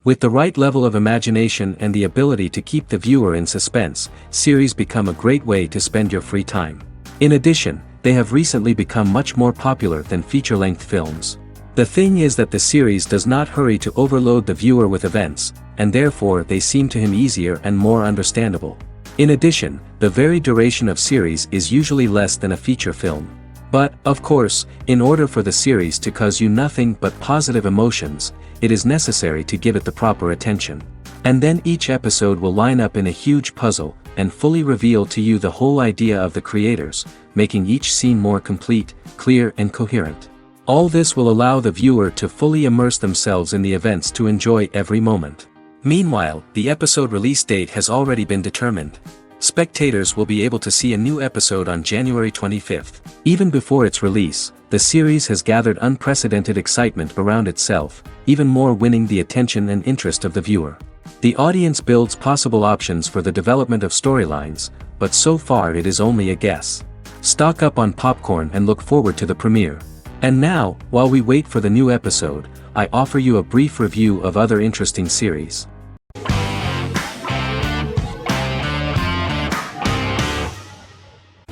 With the right level of imagination and the ability to keep the viewer in suspense, series become a great way to spend your free time. In addition, they have recently become much more popular than feature-length films. The thing is that the series does not hurry to overload the viewer with events, and therefore they seem to him easier and more understandable. In addition, the very duration of series is usually less than a feature film. But, of course, in order for the series to cause you nothing but positive emotions, it is necessary to give it the proper attention. And then each episode will line up in a huge puzzle, and fully reveal to you the whole idea of the creators, making each scene more complete, clear and coherent. All this will allow the viewer to fully immerse themselves in the events to enjoy every moment. Meanwhile, the episode release date has already been determined. Spectators will be able to see a new episode on January 25th. Even before its release, the series has gathered unprecedented excitement around itself, even more winning the attention and interest of the viewer. The audience builds possible options for the development of storylines, but so far it is only a guess. Stock up on popcorn and look forward to the premiere. And now, while we wait for the new episode, I offer you a brief review of other interesting series.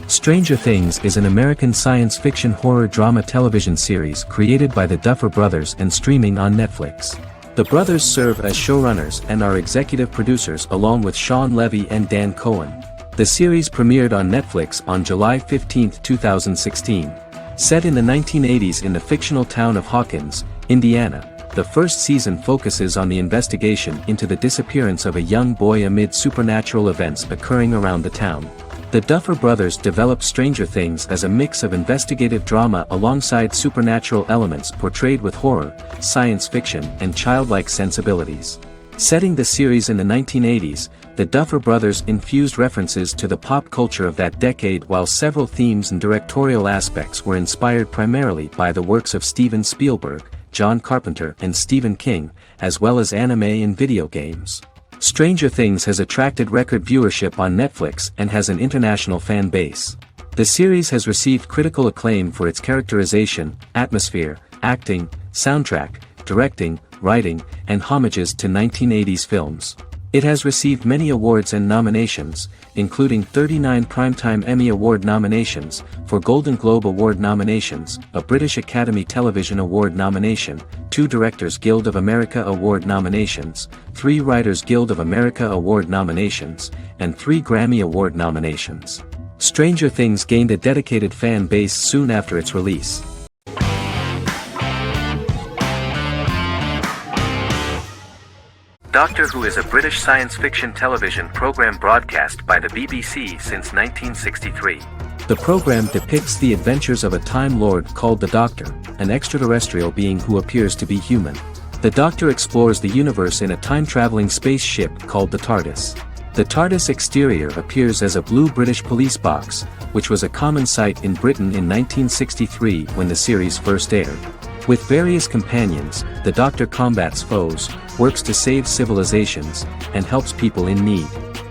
Stranger Things is an American science fiction horror drama television series created by the Duffer Brothers and streaming on Netflix. The brothers serve as showrunners and are executive producers along with Sean Levy and Dan Cohen. The series premiered on Netflix on July 15, 2016. Set in the 1980s in the fictional town of Hawkins, Indiana, the first season focuses on the investigation into the disappearance of a young boy amid supernatural events occurring around the town. The Duffer Brothers developed Stranger Things as a mix of investigative drama alongside supernatural elements portrayed with horror, science fiction, and childlike sensibilities. Setting the series in the 1980s, the Duffer Brothers infused references to the pop culture of that decade, while several themes and directorial aspects were inspired primarily by the works of Steven Spielberg, John Carpenter, and Stephen King, as well as anime and video games. Stranger Things has attracted record viewership on Netflix and has an international fan base. The series has received critical acclaim for its characterization, atmosphere, acting, soundtrack, directing, writing, and homages to 1980s films. It has received many awards and nominations, including 39 Primetime Emmy Award nominations, 4 Golden Globe Award nominations, a British Academy Television Award nomination, 2 Directors Guild of America Award nominations, 3 Writers Guild of America Award nominations, and 3 Grammy Award nominations. Stranger Things gained a dedicated fan base soon after its release. Doctor Who is a British science fiction television program broadcast by the BBC since 1963. The program depicts the adventures of a Time Lord called the Doctor, an extraterrestrial being who appears to be human. The Doctor explores the universe in a time-traveling spaceship called the TARDIS. The TARDIS exterior appears as a blue British police box, which was a common sight in Britain in 1963 when the series first aired. With various companions, the Doctor combats foes, works to save civilizations, and helps people in need.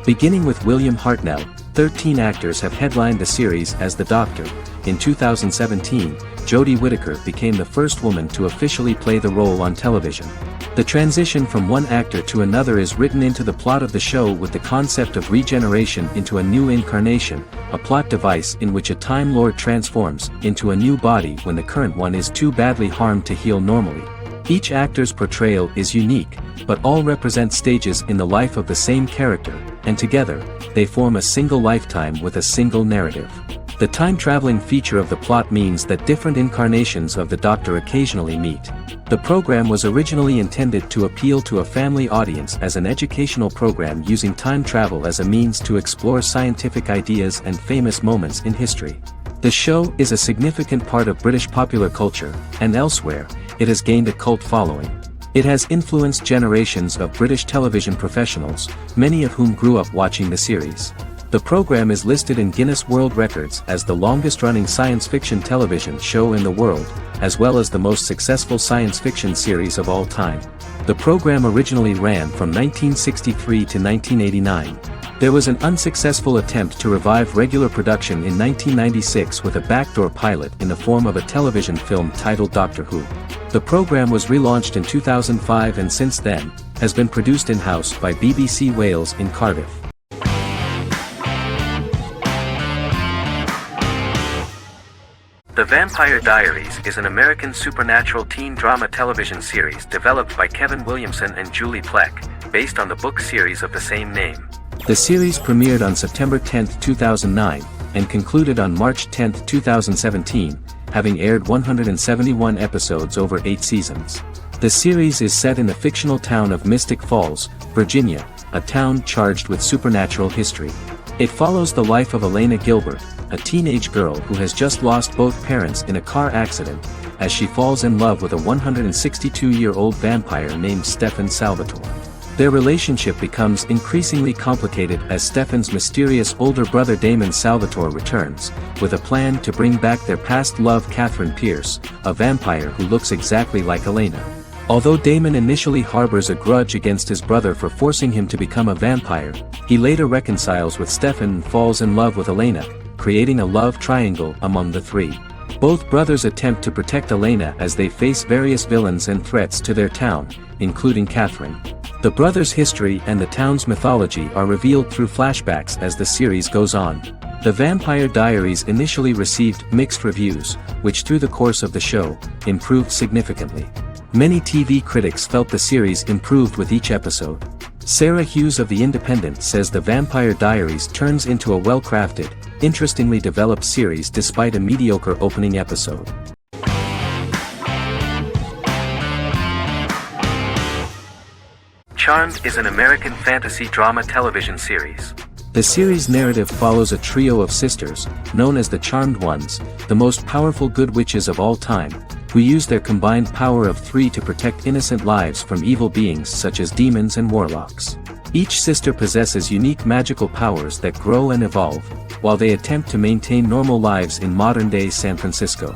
Beginning with William Hartnell, 13 actors have headlined the series as the Doctor. In 2017, Jodie Whittaker became the first woman to officially play the role on television. The transition from one actor to another is written into the plot of the show with the concept of regeneration into a new incarnation, a plot device in which a Time Lord transforms into a new body when the current one is too badly harmed to heal normally. Each actor's portrayal is unique, but all represent stages in the life of the same character, and together, they form a single lifetime with a single narrative. The time-traveling feature of the plot means that different incarnations of the Doctor occasionally meet. The program was originally intended to appeal to a family audience as an educational program using time travel as a means to explore scientific ideas and famous moments in history. The show is a significant part of British popular culture, and elsewhere, it has gained a cult following. It has influenced generations of British television professionals, many of whom grew up watching the series. The program is listed in Guinness World Records as the longest-running science fiction television show in the world, as well as the most successful science fiction series of all time. The program originally ran from 1963 to 1989. There was an unsuccessful attempt to revive regular production in 1996 with a backdoor pilot in the form of a television film titled Doctor Who. The program was relaunched in 2005 and since then, has been produced in-house by BBC Wales in Cardiff. The Vampire Diaries is an American supernatural teen drama television series developed by Kevin Williamson and Julie Plec, based on the book series of the same name. The series premiered on September 10, 2009, and concluded on March 10, 2017, having aired 171 episodes over 8 seasons. The series is set in the fictional town of Mystic Falls, Virginia, a town charged with supernatural history. It follows the life of Elena Gilbert, a teenage girl who has just lost both parents in a car accident, as she falls in love with a 162-year-old vampire named Stefan Salvatore. Their relationship becomes increasingly complicated as Stefan's mysterious older brother Damon Salvatore returns, with a plan to bring back their past love Catherine Pierce, a vampire who looks exactly like Elena. Although Damon initially harbors a grudge against his brother for forcing him to become a vampire, he later reconciles with Stefan and falls in love with Elena, creating a love triangle among the three. Both brothers attempt to protect Elena as they face various villains and threats to their town, including Catherine. The brothers' history and the town's mythology are revealed through flashbacks as the series goes on. The Vampire Diaries initially received mixed reviews, which through the course of the show, improved significantly. Many TV critics felt the series improved with each episode. Sarah Hughes of The Independent says The Vampire Diaries turns into a well-crafted, interestingly developed series despite a mediocre opening episode. Charmed is an American fantasy drama television series. The series' narrative follows a trio of sisters, known as the Charmed Ones, the most powerful good witches of all time, who use their combined power of 3 to protect innocent lives from evil beings such as demons and warlocks. Each sister possesses unique magical powers that grow and evolve, while they attempt to maintain normal lives in modern-day San Francisco.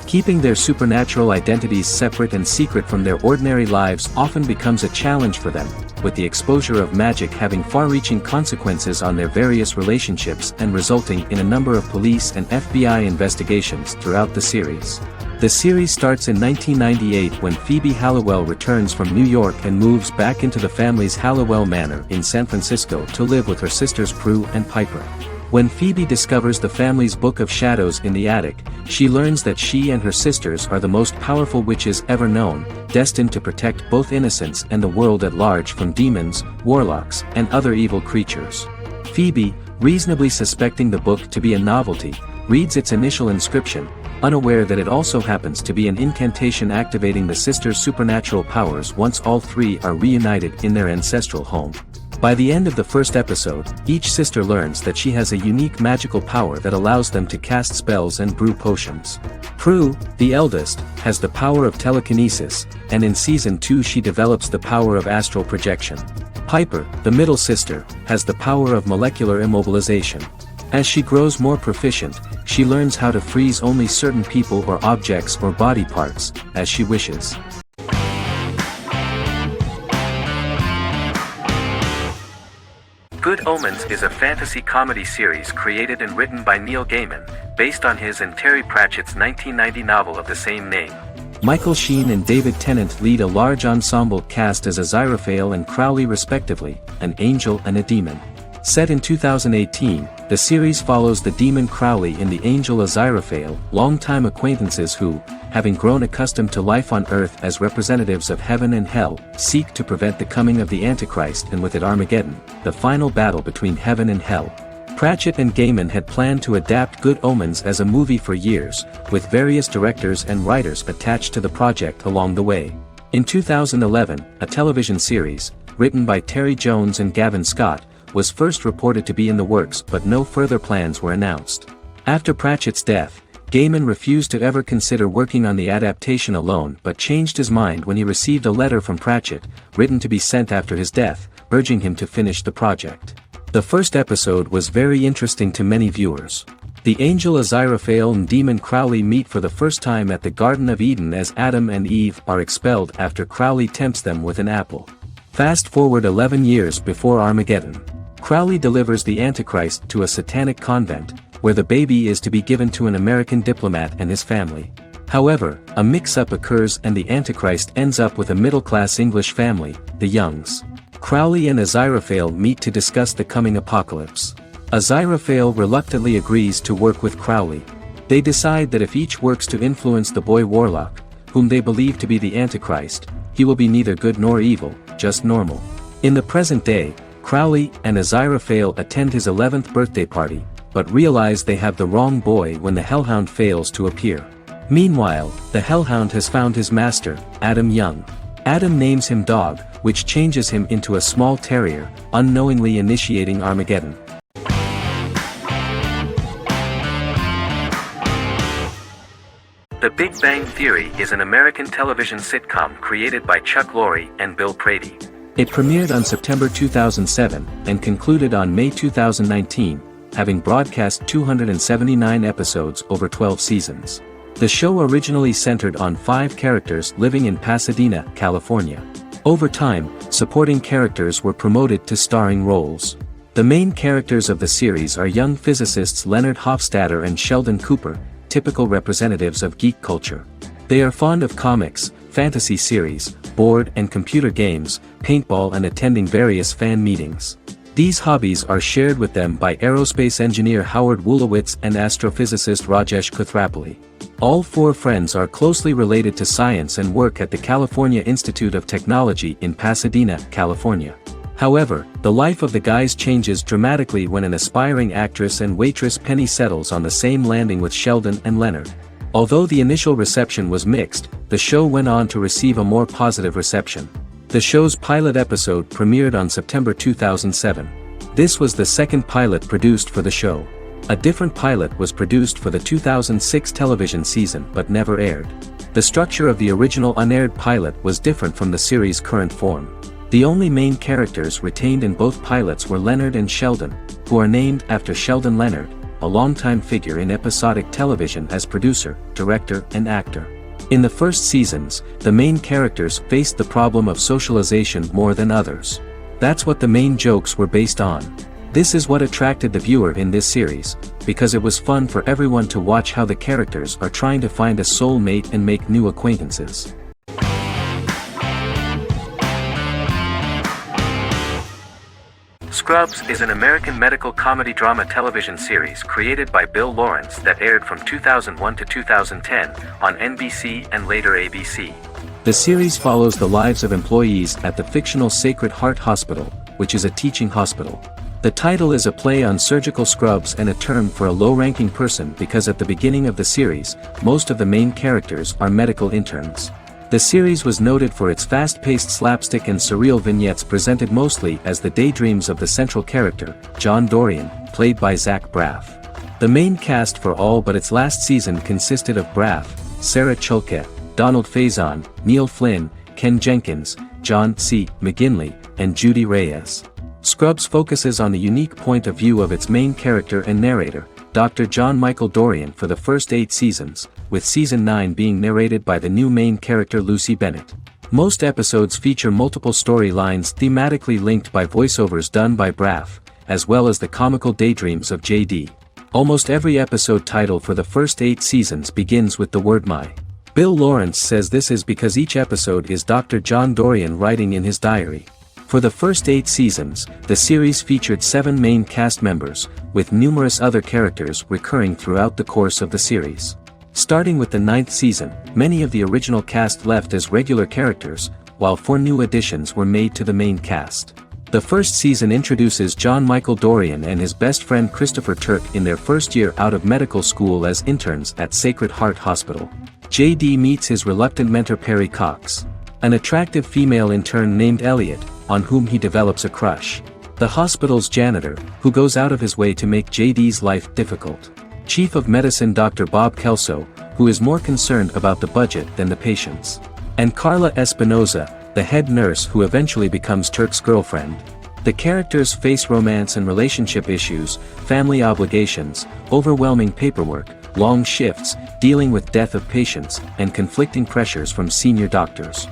Keeping their supernatural identities separate and secret from their ordinary lives often becomes a challenge for them, with the exposure of magic having far-reaching consequences on their various relationships and resulting in a number of police and FBI investigations throughout the series. The series starts in 1998 when Phoebe Halliwell returns from New York and moves back into the family's Halliwell Manor in San Francisco to live with her sisters Prue and Piper. When Phoebe discovers the family's Book of Shadows in the attic, she learns that she and her sisters are the most powerful witches ever known, destined to protect both innocents and the world at large from demons, warlocks, and other evil creatures. Phoebe, reasonably suspecting the book to be a novelty, reads its initial inscription, unaware that it also happens to be an incantation activating the sisters' supernatural powers once all three are reunited in their ancestral home. By the end of the first episode, each sister learns that she has a unique magical power that allows them to cast spells and brew potions. Prue, the eldest, has the power of telekinesis, and in Season 2 she develops the power of astral projection. Piper, the middle sister, has the power of molecular immobilization. As she grows more proficient, she learns how to freeze only certain people or objects or body parts, as she wishes. Good Omens is a fantasy comedy series created and written by Neil Gaiman, based on his and Terry Pratchett's 1990 novel of the same name. Michael Sheen and David Tennant lead a large ensemble cast as Aziraphale and Crowley respectively, an angel and a demon. Set in 2018, the series follows the demon Crowley and the angel Aziraphale, longtime acquaintances who, having grown accustomed to life on Earth as representatives of heaven and hell, seek to prevent the coming of the Antichrist and with it Armageddon, the final battle between heaven and hell. Pratchett and Gaiman had planned to adapt Good Omens as a movie for years, with various directors and writers attached to the project along the way. In 2011, a television series, written by Terry Jones and Gavin Scott, was first reported to be in the works but no further plans were announced. After Pratchett's death, Gaiman refused to ever consider working on the adaptation alone but changed his mind when he received a letter from Pratchett, written to be sent after his death, urging him to finish the project. The first episode was very interesting to many viewers. The angel Aziraphale and demon Crowley meet for the first time at the Garden of Eden as Adam and Eve are expelled after Crowley tempts them with an apple. Fast forward 11 years before Armageddon. Crowley delivers the Antichrist to a satanic convent, where the baby is to be given to an American diplomat and his family. However, a mix-up occurs and the Antichrist ends up with a middle-class English family, the Youngs. Crowley and Aziraphale meet to discuss the coming apocalypse. Aziraphale reluctantly agrees to work with Crowley. They decide that if each works to influence the boy warlock, whom they believe to be the Antichrist, he will be neither good nor evil, just normal. In the present day, Crowley and Aziraphale attend his 11th birthday party, but realize they have the wrong boy when the Hellhound fails to appear. Meanwhile, the Hellhound has found his master, Adam Young. Adam names him Dog, which changes him into a small terrier, unknowingly initiating Armageddon. The Big Bang Theory is an American television sitcom created by Chuck Lorre and Bill Prady. It premiered on September 2007 and concluded on May 2019, having broadcast 279 episodes over 12 seasons. The show originally centered on 5 characters living in Pasadena, California. Over time, supporting characters were promoted to starring roles. The main characters of the series are young physicists Leonard Hofstadter and Sheldon Cooper, typical representatives of geek culture. They are fond of comics, fantasy series, board and computer games, paintball and attending various fan meetings. These hobbies are shared with them by aerospace engineer Howard Wolowitz and astrophysicist Rajesh Kuthrapalli. All 4 friends are closely related to science and work at the California Institute of Technology in Pasadena, California. However, the life of the guys changes dramatically when an aspiring actress and waitress Penny settles on the same landing with Sheldon and Leonard. Although the initial reception was mixed, the show went on to receive a more positive reception. The show's pilot episode premiered on September 2007. This was the second pilot produced for the show. A different pilot was produced for the 2006 television season but never aired. The structure of the original unaired pilot was different from the series' current form. The only main characters retained in both pilots were Leonard and Sheldon, who are named after Sheldon Leonard, a longtime figure in episodic television as producer, director, and actor. In the first seasons, the main characters faced the problem of socialization more than others. That's what the main jokes were based on. This is what attracted the viewer in this series, because it was fun for everyone to watch how the characters are trying to find a soulmate and make new acquaintances. Scrubs is an American medical comedy drama television series created by Bill Lawrence that aired from 2001 to 2010 on NBC and later ABC. The series follows the lives of employees at the fictional Sacred Heart Hospital, which is a teaching hospital. The title is a play on surgical scrubs and a term for a low-ranking person because at the beginning of the series, most of the main characters are medical interns. The series was noted for its fast-paced slapstick and surreal vignettes presented mostly as the daydreams of the central character, John Dorian, played by Zach Braff. The main cast for all but its last season consisted of Braff, Sarah Chulke, Donald Faison, Neil Flynn, Ken Jenkins, John C. McGinley, and Judy Reyes. Scrubs focuses on the unique point of view of its main character and narrator, Dr. John Michael Dorian for the first 8 seasons, with season 9 being narrated by the new main character Lucy Bennett. Most episodes feature multiple storylines thematically linked by voiceovers done by Braff, as well as the comical daydreams of JD. Almost every episode title for the first 8 seasons begins with the word my. Bill Lawrence says this is because each episode is Dr. John Dorian writing in his diary. For the first 8 seasons, the series featured 7 main cast members, with numerous other characters recurring throughout the course of the series. Starting with the 9th season, many of the original cast left as regular characters, while 4 new additions were made to the main cast. The first season introduces John Michael Dorian and his best friend Christopher Turk in their first year out of medical school as interns at Sacred Heart Hospital. JD meets his reluctant mentor Perry Cox, an attractive female intern named Elliot, on whom he develops a crush. The hospital's janitor, who goes out of his way to make JD's life difficult. Chief of Medicine Dr. Bob Kelso, who is more concerned about the budget than the patients. And Carla Espinoza, the head nurse who eventually becomes Turk's girlfriend. The characters face romance and relationship issues, family obligations, overwhelming paperwork, long shifts, dealing with death of patients, and conflicting pressures from senior doctors.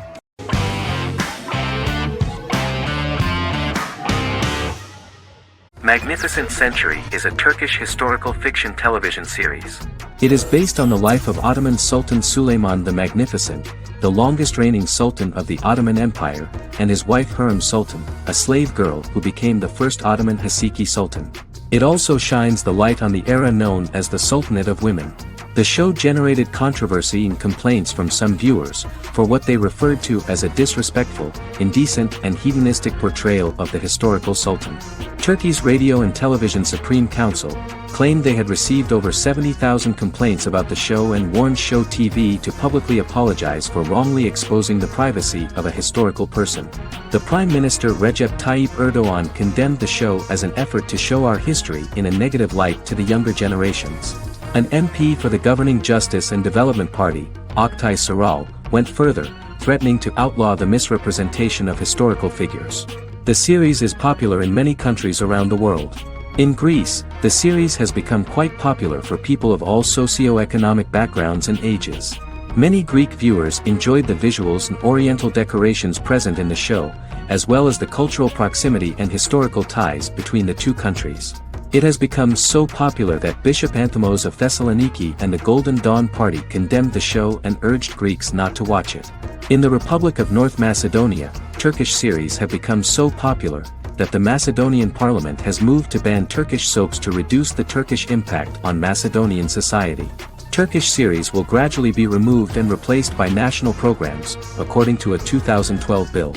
Magnificent Century is a Turkish historical fiction television series. It is based on the life of Ottoman Sultan Süleyman the Magnificent, the longest-reigning sultan of the Ottoman Empire, and his wife Hürrem Sultan, a slave girl who became the first Ottoman Haseki Sultan. It also shines the light on the era known as the Sultanate of Women. The show generated controversy and complaints from some viewers, for what they referred to as a disrespectful, indecent and hedonistic portrayal of the historical sultan. Turkey's Radio and Television Supreme Council claimed they had received over 70,000 complaints about the show and warned Show TV to publicly apologize for wrongly exposing the privacy of a historical person. The Prime Minister Recep Tayyip Erdogan condemned the show as an effort to show our history in a negative light to the younger generations. An MP for the governing Justice and Development Party, Oktay Saral, went further, threatening to outlaw the misrepresentation of historical figures. The series is popular in many countries around the world. In Greece, the series has become quite popular for people of all socio-economic backgrounds and ages. Many Greek viewers enjoyed the visuals and oriental decorations present in the show, as well as the cultural proximity and historical ties between the two countries. It has become so popular that Bishop Anthemos of Thessaloniki and the Golden Dawn Party condemned the show and urged Greeks not to watch it. In the Republic of North Macedonia, Turkish series have become so popular that the Macedonian parliament has moved to ban Turkish soaps to reduce the Turkish impact on Macedonian society. Turkish series will gradually be removed and replaced by national programs, according to a 2012 bill.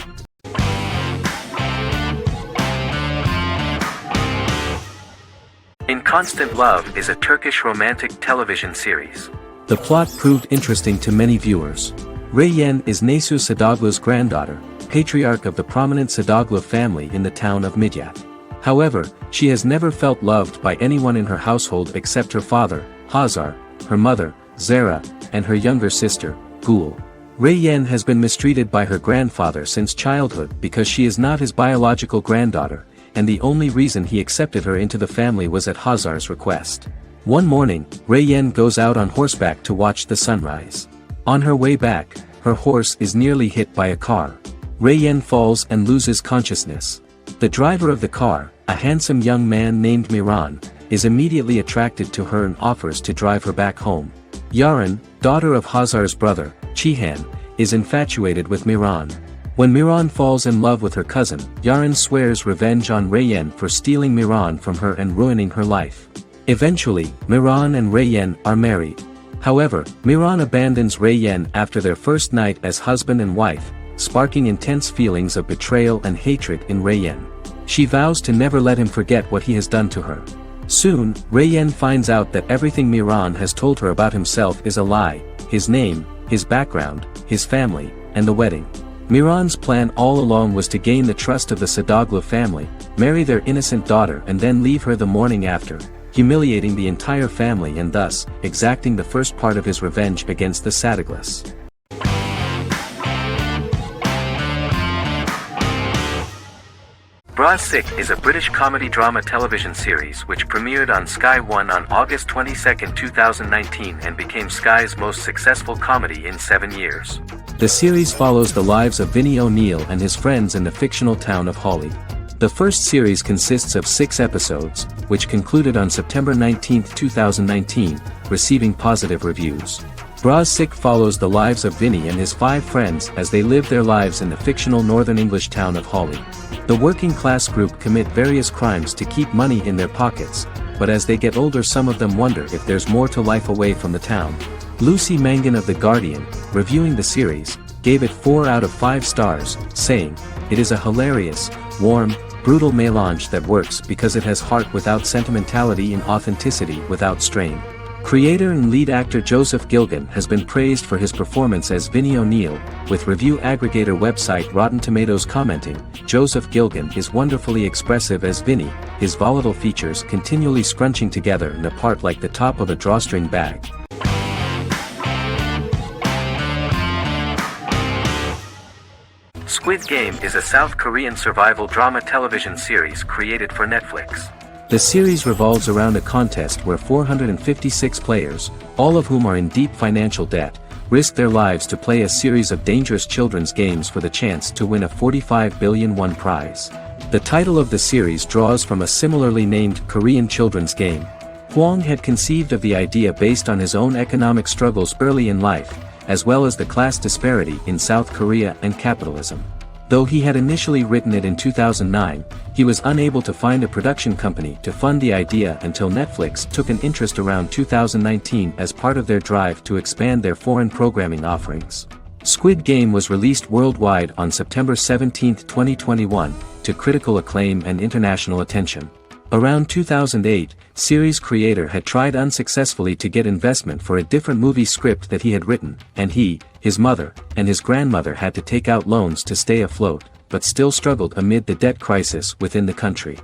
In Constant Love is a Turkish romantic television series. The plot proved interesting to many viewers. Reyyen is Nesu Sadoglu's granddaughter, patriarch of the prominent Sadoglu family in the town of Midyat. However, she has never felt loved by anyone in her household except her father, Hazar, her mother, Zara, and her younger sister, Gül. Reyyen has been mistreated by her grandfather since childhood because she is not his biological granddaughter, and the only reason he accepted her into the family was at Hazar's request. One morning, Reyyen goes out on horseback to watch the sunrise. On her way back, her horse is nearly hit by a car. Reyyen falls and loses consciousness. The driver of the car, a handsome young man named Miran, is immediately attracted to her and offers to drive her back home. Yaren, daughter of Hazar's brother, Cihan, is infatuated with Miran. When Miran falls in love with her cousin, Yaren swears revenge on Reyyen for stealing Miran from her and ruining her life. Eventually, Miran and Reyyen are married. However, Miran abandons Reyyen after their first night as husband and wife, sparking intense feelings of betrayal and hatred in Reyyen. She vows to never let him forget what he has done to her. Soon, Reyyen finds out that everything Miran has told her about himself is a lie: his name, his background, his family, and the wedding. Miran's plan all along was to gain the trust of the Sadoglu family, marry their innocent daughter and then leave her the morning after, humiliating the entire family and thus, exacting the first part of his revenge against the Sadoglus. Brozsik is a British comedy drama television series which premiered on Sky One on August 22, 2019 and became Sky's most successful comedy in 7 years. The series follows the lives of Vinnie O'Neill and his friends in the fictional town of Hawley. The first series consists of 6 episodes, which concluded on September 19, 2019, receiving positive reviews. Brozsik follows the lives of Vinnie and his 5 friends as they live their lives in the fictional Northern English town of Hawley. The working class group commit various crimes to keep money in their pockets, but as they get older some of them wonder if there's more to life away from the town. Lucy Mangan of The Guardian, reviewing the series, gave it 4 out of 5 stars, saying, "It is a hilarious, warm, brutal melange that works because it has heart without sentimentality and authenticity without strain." Creator and lead actor Joseph Gilgun has been praised for his performance as Vinnie O'Neill, with review aggregator website Rotten Tomatoes commenting, "Joseph Gilgun is wonderfully expressive as Vinnie, his volatile features continually scrunching together and apart like the top of a drawstring bag." Squid Game is a South Korean survival drama television series created for Netflix. The series revolves around a contest where 456 players, all of whom are in deep financial debt, risk their lives to play a series of dangerous children's games for the chance to win a 45 billion won prize. The title of the series draws from a similarly named Korean children's game. Hwang had conceived of the idea based on his own economic struggles early in life, as well as the class disparity in South Korea and capitalism. Though he had initially written it in 2009, he was unable to find a production company to fund the idea until Netflix took an interest around 2019 as part of their drive to expand their foreign programming offerings. Squid Game was released worldwide on September 17, 2021, to critical acclaim and international attention. Around 2008, series creator had tried unsuccessfully to get investment for a different movie script that he had written, and he, his mother, and his grandmother had to take out loans to stay afloat, but still struggled amid the debt crisis within the country.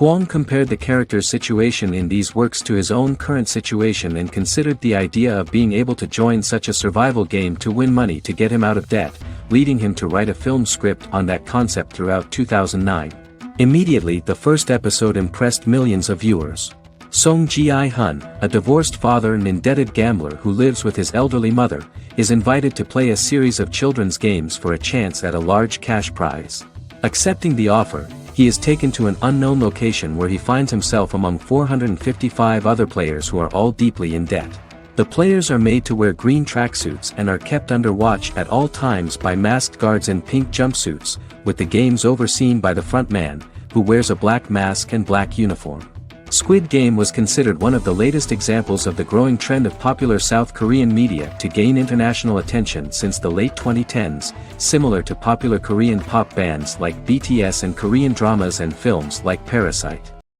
Hwang compared the character's situation in these works to his own current situation and considered the idea of being able to join such a survival game to win money to get him out of debt, leading him to write a film script on that concept throughout 2009. Immediately the first episode impressed millions of viewers. Song Ji-hun, a divorced father and indebted gambler who lives with his elderly mother, is invited to play a series of children's games for a chance at a large cash prize. Accepting the offer, he is taken to an unknown location where he finds himself among 455 other players who are all deeply in debt. The players are made to wear green tracksuits and are kept under watch at all times by masked guards in pink jumpsuits, with the games overseen by the front man, who wears a black mask and black uniform. Squid Game was considered one of the latest examples of the growing trend of popular South Korean media to gain international attention since the late 2010s, similar to popular Korean pop bands like BTS and Korean dramas and films like Parasite.